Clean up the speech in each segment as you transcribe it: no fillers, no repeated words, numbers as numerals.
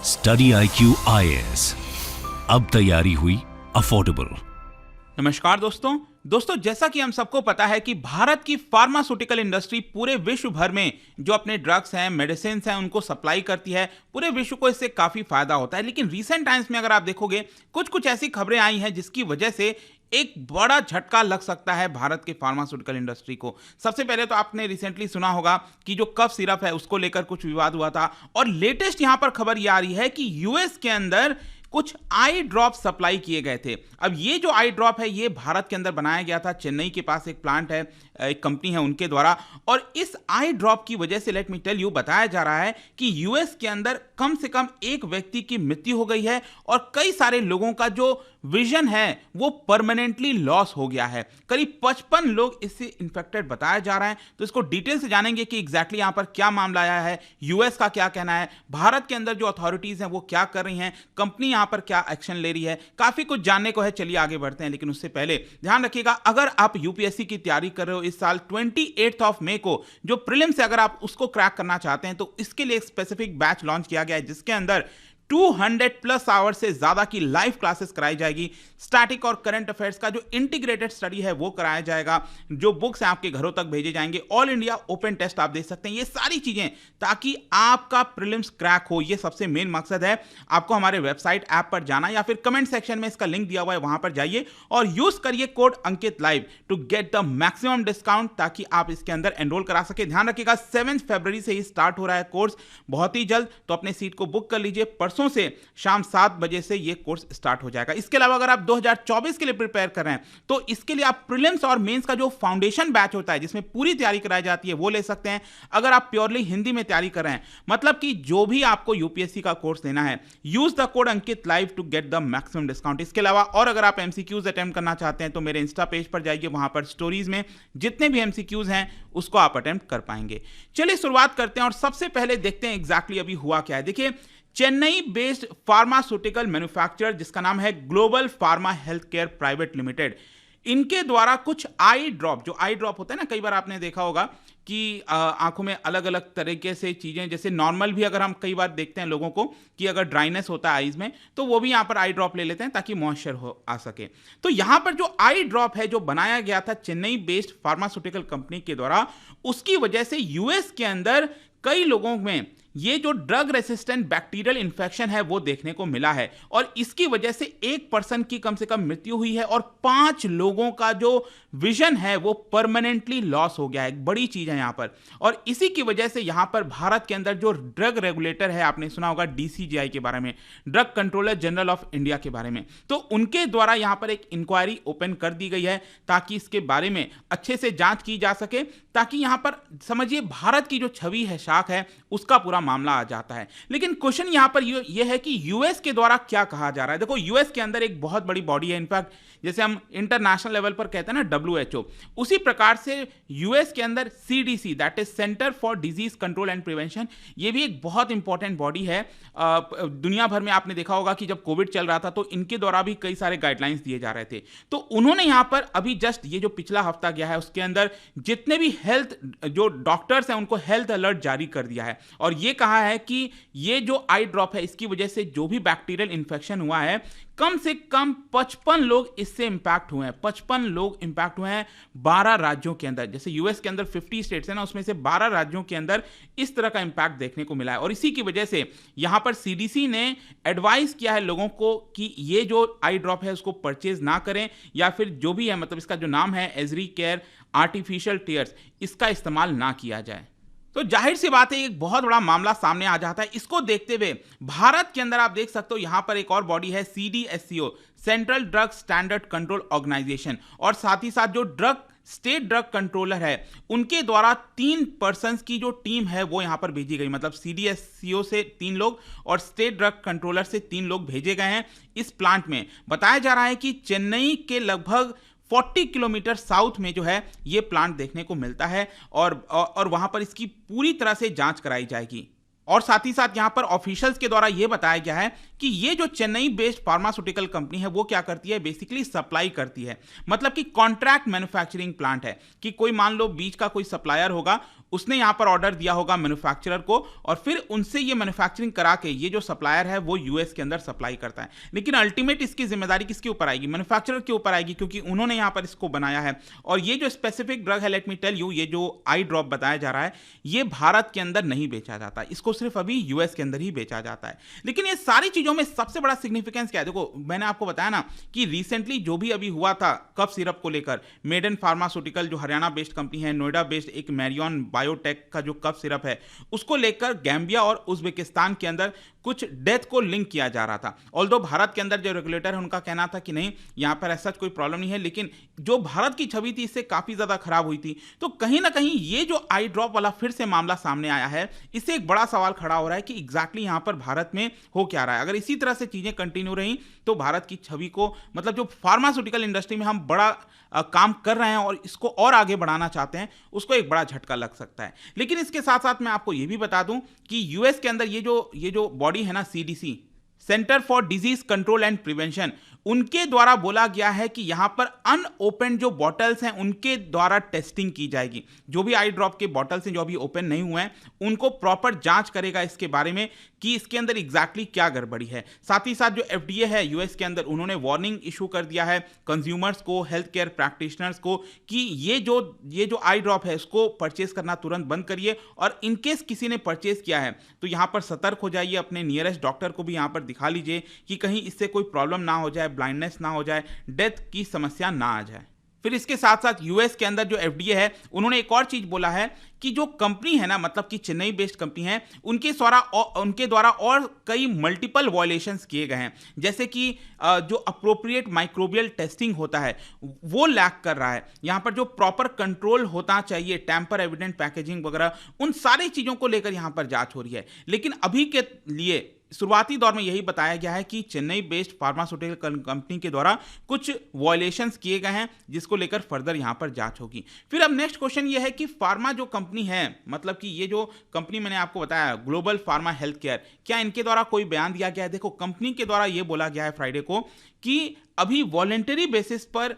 Study IQ IAS, अब तैयारी हुई अफोर्डेबल। नमस्कार दोस्तों, जैसा कि हम सबको पता है कि भारत की फार्मास्यूटिकल इंडस्ट्री पूरे विश्व भर में जो अपने ड्रग्स हैं, मेडिसिन हैं, उनको सप्लाई करती है। पूरे विश्व को इससे काफी फायदा होता है। लेकिन रीसेंट टाइम्स में अगर आप देखोगे, कुछ ऐसी खबरें आई हैं जिसकी वजह से एक बड़ा झटका लग सकता है भारत के फार्मास्यूटिकल इंडस्ट्री को। सबसे पहले तो आपने रिसेंटली सुना होगा कि जो कफ सिरप है उसको लेकर कुछ विवाद हुआ था, और लेटेस्ट यहां पर खबर यह आ रही है कि यूएस के अंदर कुछ आई ड्रॉप सप्लाई किए गए थे। अब ये जो आई ड्रॉप है ये भारत के अंदर बनाया गया था। चेन्नई के पास एक प्लांट है, एक कंपनी है उनके द्वारा, और इस आई ड्रॉप की वजह से लेट मी टेल यू बताया जा रहा है कि यूएस के अंदर कम से कम एक व्यक्ति की मृत्यु हो गई है और कई सारे लोगों का जो विजन है वो परमानेंटली लॉस हो गया है। करीब 55 लोग इससे इन्फेक्टेड बताया जा रहा है। तो इसको डिटेल से जानेंगे कि एग्जैक्टली यहां पर क्या मामला आया है, यूएस का क्या कहना है, भारत के अंदर जो अथॉरिटीज हैं वो क्या कर रही हैं, कंपनी यहां पर क्या एक्शन ले रही है। काफी कुछ जानने को है, चलिए आगे बढ़ते हैं। लेकिन उससे पहले ध्यान रखिएगा, अगर आप यूपीएससी की तैयारी कर रहे हो इस साल 28 मई को जो प्रीलिम्स है, अगर आप उसको क्रैक करना चाहते हैं तो इसके लिए एक स्पेसिफिक बैच लॉन्च किया गया है जिसके अंदर 200+ आवर्स से ज्यादा की लाइव क्लासेस कराई जाएगी। स्टैटिक और करंट अफेयर्स का जो इंटीग्रेटेड स्टडी है वो कराया जाएगा। जो बुक्स हैं आपके घरों तक भेजे जाएंगे। ऑल इंडिया ओपन टेस्ट आप दे सकते हैं। ये सारी चीजें ताकि आपका प्रीलिम्स क्रैक हो, ये सबसे मेन मकसद है। आपको हमारे वेबसाइट ऐप पर जाना या फिर कमेंट सेक्शन में इसका लिंक दिया हुआ है, वहां पर जाइए और यूज करिए code Ankit live to get the maximum discount, ताकि आप इसके अंदर एनरोल करा सके। ध्यान रखिएगा 7 फरवरी से ही स्टार्ट हो रहा है कोर्स, बहुत ही जल्द, तो अपने सीट को बुक कर लीजिए। परसों से शाम 7 बजे से यह कोर्स स्टार्ट हो जाएगा। इसके अलावा अगर आप 2024 के लिए प्रिपेयर कर रहे हैं तो इसके लिए आप प्रीलिम्स और मेंस का जो फाउंडेशन बैच होता है जिसमें पूरी तैयारी कराई जाती है वो ले सकते हैं। अगर आप प्योरली हिंदी में तैयारी कर रहे हैं, मतलब कि जो भी आपको यूपीएससी का कोर्स लेना है, use the code Ankit live to get the maximum discount. इसके अलावा और अगर आप एमसीक्यूज अटेम्प्ट करना चाहते हैं तो मेरे इंस्टा पेज पर जाइए, वहां पर स्टोरीज में जितने भी एमसीक्यूज हैं उसको आप अटेम्प्ट कर पाएंगे। चलिए शुरुआत करते हैं और सबसे पहले देखते हैं एग्जैक्टली अभी हुआ क्या है। देखिए, चेन्नई बेस्ड फार्मास्यूटिकल मैन्युफैक्चरर जिसका नाम है global pharma health care private limited, इनके द्वारा कुछ आई ड्रॉप, जो आई ड्रॉप होता है ना, कई बार आपने देखा होगा कि आंखों में अलग अलग तरीके से चीजें, जैसे नॉर्मल भी अगर हम कई बार देखते हैं लोगों को कि अगर ड्राइनेस होता है आईज में तो वो भी यहां पर आई ड्रॉप ले लेते हैं ताकि मॉइस्चर हो आ सके। तो यहां पर जो आई ड्रॉप है जो बनाया गया था चेन्नई बेस्ड फार्मास्यूटिकल कंपनी के द्वारा, उसकी वजह से यूएस के अंदर कई लोगों में ये जो ड्रग रेसिस्टेंट बैक्टीरियल इंफेक्शन है वो देखने को मिला है, और इसकी वजह से एक पर्सन की कम से कम मृत्यु हुई है और 5 लोगों का जो विजन है वो परमानेंटली लॉस हो गया है। एक बड़ी चीज है यहां पर, और इसी की वजह से यहां पर भारत के अंदर जो ड्रग रेगुलेटर है, आपने सुना होगा डीसीजीआई के बारे में, drug controller general of India के बारे में, तो उनके द्वारा यहां पर एक इंक्वायरी ओपन कर दी गई है ताकि इसके बारे में अच्छे से जांच की जा सके, ताकि यहां पर समझिए भारत की जो छवि है, शाख है, उसका पूरा मामला आ जाता है। लेकिन क्वेश्चन यहां पर यह है कि यूएस के द्वारा क्या कहा जा रहा है। देखो, यूएस के अंदर एक बहुत बड़ी बॉडी है, इनफैक्ट जैसे हम इंटरनेशनल लेवल पर कहते हैं ना WHO, उसी प्रकार से यूएस के अंदर CDC, that is centre for disease control and prevention, ये भी एक बहुत इंपॉर्टेंट बॉडी है। दुनिया भर में आपने देखा होगा कि जब कोविड चल रहा था तो इनके द्वारा भी कई सारे गाइडलाइंस दिए जा रहे थे। तो उन्होंने यहां पर अभी जस्ट ये जो पिछला हफ्ता गया है उसके अंदर जितने भी हेल्थ जो डॉक्टर्स हैं उनको हेल्थ अलर्ट जारी कर दिया है, और ये कहा है कि ये जो आई ड्रॉप है इसकी वजह से जो भी बैक्टीरियल इंफेक्शन हुआ है, कम से कम 55 लोग इससे इंपैक्ट हुए हैं। 55 लोग इंपैक्ट हुए हैं 12 राज्यों के अंदर। जैसे यूएस के अंदर 50 स्टेट्स है ना, उसमें से 12 राज्यों के अंदर इस तरह का इंपैक्ट देखने को मिला है। और इसी की वजह से यहां पर सीडीसी ने एडवाइस किया है लोगों को कि ये जो आई ड्रॉप है उसको परचेज ना करें, या फिर जो भी है, मतलब इसका जो नाम है एजरी केयर आर्टिफिशियल टीयर्स, इसका इस्तेमाल ना किया जाए। तो जाहिर सी बात है एक बहुत बड़ा मामला सामने आ जाता है। इसको देखते हुए भारत के अंदर आप देख सकते हो यहां पर एक और बॉडी है CDSCO, central drug standard control organisation, और साथ ही साथ जो स्टेट ड्रग कंट्रोलर है उनके द्वारा 3 पर्सन्स की जो टीम है वो यहां पर भेजी गई। मतलब CDSCO से 3 लोग और स्टेट ड्रग कंट्रोलर से 3 लोग भेजे गए हैं इस प्लांट में। बताया जा रहा है कि चेन्नई के लगभग 40 किलोमीटर साउथ में जो है ये प्लांट देखने को मिलता है, और वहां पर इसकी पूरी तरह से जांच कराई जाएगी। और साथ ही साथ यहां पर ऑफिशियल्स के द्वारा यह बताया गया है कि ये जो चेन्नई बेस्ड फार्मास्यूटिकल कंपनी है वो क्या करती है, बेसिकली सप्लाई करती है। मतलब कि कॉन्ट्रैक्ट मैन्युफैक्चरिंग प्लांट है कि कोई मान लो बीच का कोई सप्लायर होगा, उसने यहाँ पर ऑर्डर दिया होगा मैन्युफैक्चरर को और फिर उनसे ये मैन्युफैक्चरिंग करा के ये जो सप्लायर है वो यूएस के अंदर सप्लाई करता है। लेकिन अल्टीमेट इसकी जिम्मेदारी किसके ऊपर आएगी? मैन्युफैक्चरर के ऊपर आएगी, क्योंकि उन्होंने यहाँ पर इसको बनाया है। और ये जो स्पेसिफिक ड्रग है, लेट मी टेल यू, ये जो आई ड्रॉप बताया जा रहा है ये भारत के अंदर नहीं बेचा जाता, इसको सिर्फ अभी यूएस के अंदर ही बेचा जाता है। लेकिन ये सारी चीजों में सबसे बड़ा सिग्निफिकेंस क्या है? देखो, मैंने आपको बताया ना कि रिसेंटली जो भी अभी हुआ था कफ सिरप को लेकर, मेडन फार्मास्यूटिकल जो हरियाणा बेस्ड कंपनी है, नोएडा बेस्ड एक मैरियन बायोटेक का जो कफ सिरप है, उसको लेकर गैम्बिया और उज्बेकिस्तान के अंदर कुछ डेथ को लिंक किया जा रहा था। ऑल्दो भारत के अंदर जो रेगुलेटर है उनका कहना था कि नहीं, यहां पर ऐसा कोई प्रॉब्लम नहीं है, लेकिन जो भारत की छवि थी इससे काफी ज्यादा खराब हुई थी। तो कहीं ना कहीं ये जो आई ड्रॉप वाला फिर से मामला सामने आया है, इससे एक बड़ा सवाल खड़ा हो रहा है कि एग्जैक्टली यहां पर भारत में हो क्या रहा है। अगर इसी तरह से चीजें कंटिन्यू रही तो भारत की छवि को, मतलब जो फार्मास्यूटिकल इंडस्ट्री में हम बड़ा काम कर रहे हैं और इसको और आगे बढ़ाना चाहते हैं, उसको एक बड़ा झटका लग सकता है। लेकिन इसके साथ साथ मैं आपको यह भी बता दूं कि यूएस के अंदर ये जो बॉडी है ना, CDC, centre for disease control and prevention, उनके द्वारा बोला गया है कि यहां पर अनओपन जो बॉटल्स हैं उनके द्वारा टेस्टिंग की जाएगी। जो भी आई ड्रॉप के बॉटल्स हैं जो अभी ओपन नहीं हुए हैं उनको प्रॉपर जांच करेगा इसके बारे में कि इसके अंदर एग्जैक्टली क्या गड़बड़ी है। साथ ही साथ जो एफडीए है यूएस के अंदर, उन्होंने वार्निंग इशू कर दिया है कंज्यूमर्स को, हेल्थ केयर प्रैक्टिशनर्स को कि ये जो आई ड्रॉप है इसको परचेज करना तुरंत बंद करिए, और इनकेस किसी ने परचेज किया है तो यहां पर सतर्क हो जाइए, अपने नियरेस्ट डॉक्टर को भी यहां पर दिखा लीजिए कि कहीं इससे कोई प्रॉब्लम ना हो जाए, ब्लाइंडनेस ना हो जाए, डेथ की समस्या ना आ जाए। फिर इसके साथ साथ यूएस के अंदर जो एफडीए है उन्होंने एक और चीज बोला है कि जो कंपनी है ना, मतलब कि चेन्नई बेस्ड कंपनी है, उनके द्वारा और कई मल्टीपल वायलेशंस किए गए हैं। जैसे कि जो अप्रोप्रिएट माइक्रोबियल टेस्टिंग होता है वो लैक कर रहा है, यहां पर जो प्रॉपर कंट्रोल होना चाहिए, टैंपर एविडेंट पैकेजिंग वगैरह, उन सारी चीजों को लेकर यहां पर जांच हो रही है। लेकिन अभी के लिए शुरुआती दौर में यही बताया गया है कि चेन्नई बेस्ड फार्मास्यूटिकल कंपनी के द्वारा कुछ वायलेशंस किए गए हैं, जिसको लेकर फर्दर यहां पर जांच होगी। फिर अब नेक्स्ट क्वेश्चन ये है कि फार्मा जो कंपनी है, मतलब कि ये जो कंपनी मैंने आपको बताया ग्लोबल फार्मा हेल्थ केयर, क्या इनके द्वारा कोई बयान दिया गया है? देखो, कंपनी के द्वारा ये बोला गया है फ्राइडे को कि अभी वॉलेंटरी बेसिस पर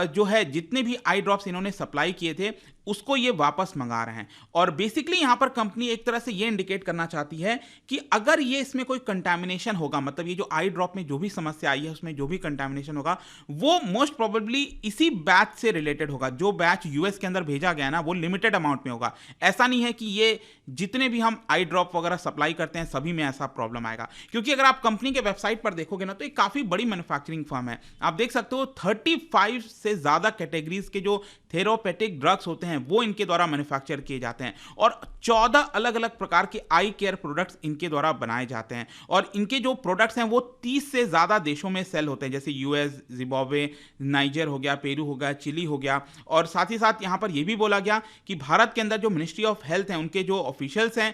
जो है जितने भी आई ड्रॉप्स इन्होंने सप्लाई किए थे उसको ये वापस मंगा रहे हैं। और बेसिकली यहां पर कंपनी एक तरह से ये इंडिकेट करना चाहती है कि अगर ये इसमें कोई कंटामिनेशन होगा, मतलब ये जो आई ड्रॉप में जो भी समस्या आई है उसमें जो भी कंटामिनेशन होगा वो मोस्ट प्रोबेबली इसी बैच से रिलेटेड होगा। जो बैच यूएस के अंदर भेजा गया ना वो लिमिटेड अमाउंट में होगा। ऐसा नहीं है कि ये जितने भी हम आई ड्रॉप वगैरह सप्लाई करते हैं सभी में ऐसा प्रॉब्लम आएगा, क्योंकि अगर आप कंपनी के वेबसाइट पर देखोगे ना तो एक काफी बड़ी मैन्युफैक्चरिंग फर्म है। आप देख सकते हो 35 से ज्यादा कैटेगरीज के जो थेरापेटिक ड्रग्स होते हैं वो इनके द्वारा मैन्युफैक्चर किए जाते हैं, और 14 अलग अलग प्रकार के आई केयर प्रोडक्ट्स इनके द्वारा बनाए जाते हैं। और इनके जो प्रोडक्ट्स हैं वो 30 से ज्यादा देशों में सेल होते हैं, जैसे यूएस, जिम्बाब्वे, नाइजर हो गया, पेरू हो गया, चिली हो गया। और साथ ही साथ यहां पर यह भी बोला गया कि भारत के अंदर जो मिनिस्ट्री ऑफ हेल्थ है उनके जो ऑफिशियल्स हैं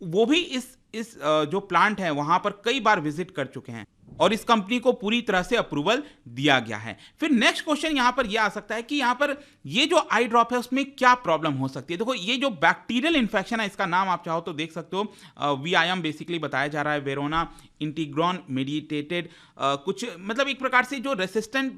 वो भी इस जो प्लांट है वहां पर कई बार विजिट कर चुके हैं और इस कंपनी को पूरी तरह से अप्रूवल दिया गया है। फिर नेक्स्ट क्वेश्चन यहां पर यह आ सकता है कि यहां पर ये जो आई ड्रॉप है उसमें क्या प्रॉब्लम हो सकती है। देखो, ये जो बैक्टीरियल इन्फेक्शन है, इसका नाम आप चाहो तो देख सकते हो, वीआईएम बेसिकली बताया जा रहा है, वेरोना इंटीग्रॉन मेडिएटेड कुछ, मतलब एक प्रकार से जो रेसिस्टेंट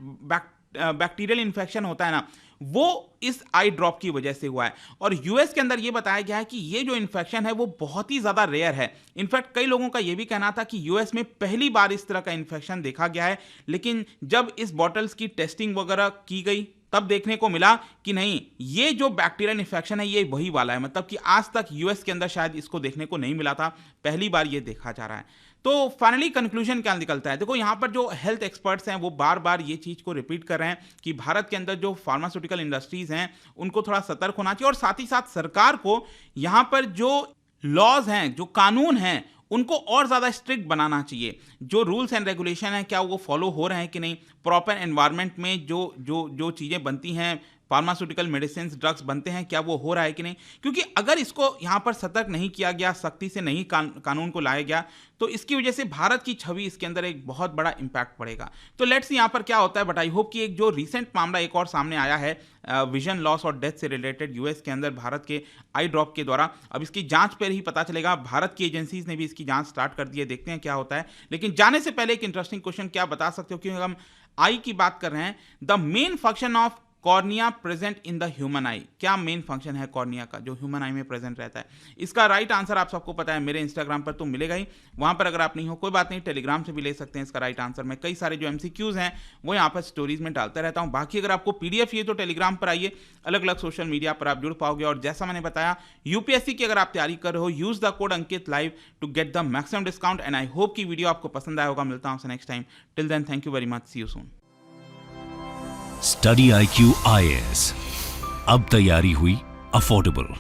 बैक्टीरियल इन्फेक्शन होता है ना, वो इस आई ड्रॉप की वजह से हुआ है। और यूएस के अंदर यह बताया गया है कि ये जो इन्फेक्शन है वो बहुत ही ज्यादा रेयर है। इनफैक्ट कई लोगों का यह भी कहना था कि यूएस में पहली बार इस तरह का इन्फेक्शन देखा गया है, लेकिन जब इस बॉटल्स की टेस्टिंग वगैरह की गई तब देखने को मिला कि नहीं, ये जो बैक्टीरियल इन्फेक्शन है ये वही वाला है। मतलब कि आज तक यूएस के अंदर शायद इसको देखने को नहीं मिला था, पहली बार ये देखा जा रहा है। तो फाइनली कंक्लूजन क्या निकलता है? देखो, यहां पर जो हेल्थ एक्सपर्ट्स हैं वो बार बार ये चीज को रिपीट कर रहे हैं कि भारत के अंदर जो फार्मास्यूटिकल इंडस्ट्रीज हैं उनको थोड़ा सतर्क होना चाहिए, और साथ ही साथ सरकार को यहां पर जो लॉज हैं, जो कानून हैं, उनको और ज्यादा स्ट्रिक्ट बनाना चाहिए। जो रूल्स एंड रेगुलेशन है क्या वो फॉलो हो रहे हैं कि नहीं, प्रॉपर एनवायरनमेंट में जो चीजें बनती हैं, फार्मास्यूटिकल मेडिसिन ड्रग्स बनते हैं, क्या वो हो रहा है कि नहीं। क्योंकि अगर इसको यहां पर सतर्क नहीं किया गया, सख्ती से नहीं कानून को लाया गया, तो इसकी वजह से भारत की छवि इसके अंदर एक बहुत बड़ा इंपैक्ट पड़ेगा। तो लेट्स सी यहां पर क्या होता है, बट आई होप कि एक जो रिसेंट मामला एक और सामने आया है विजन लॉस और डेथ से रिलेटेड यूएस के अंदर भारत के आई ड्रॉप के द्वारा, अब इसकी जांच पर ही पता चलेगा। भारत की एजेंसीज ने भी इसकी जांच स्टार्ट कर दी है, देखते हैं क्या होता है। लेकिन जाने से पहले एक इंटरेस्टिंग क्वेश्चन क्या बता सकते हो, क्योंकि हम आई की बात कर रहे हैं, the main function of cornea present in the human आई। क्या मेन फंक्शन है कॉर्निया का जो ह्यूमन आई में प्रेजेंट रहता है? इसका राइट आंसर आप सबको पता है, मेरे इंस्टाग्राम पर तो मिलेगा ही, वहां पर अगर आप नहीं हो कोई बात नहीं, टेलीग्राम से भी ले सकते हैं इसका राइट आंसर। मैं कई सारे जो एमसीक्यूज हैं वो यहाँ पर स्टोरीज में डालता रहता हूँ। बाकी अगर आपको पीडीएफ चाहिए तो टेलीग्राम पर आइए, अलग अलग सोशल मीडिया पर आप जुड़ पाओगे। और जैसा मैंने बताया, यूपीएससी की अगर आप तैयारी कर रहे हो, use the code Ankit live to get the maximum discount. And I hope की वीडियो आपको पसंद आया होगा। मिलता हूँ next time, till then thank you very much, see you soon. Study IQ IAS, अब तैयारी हुई अफोर्डेबल।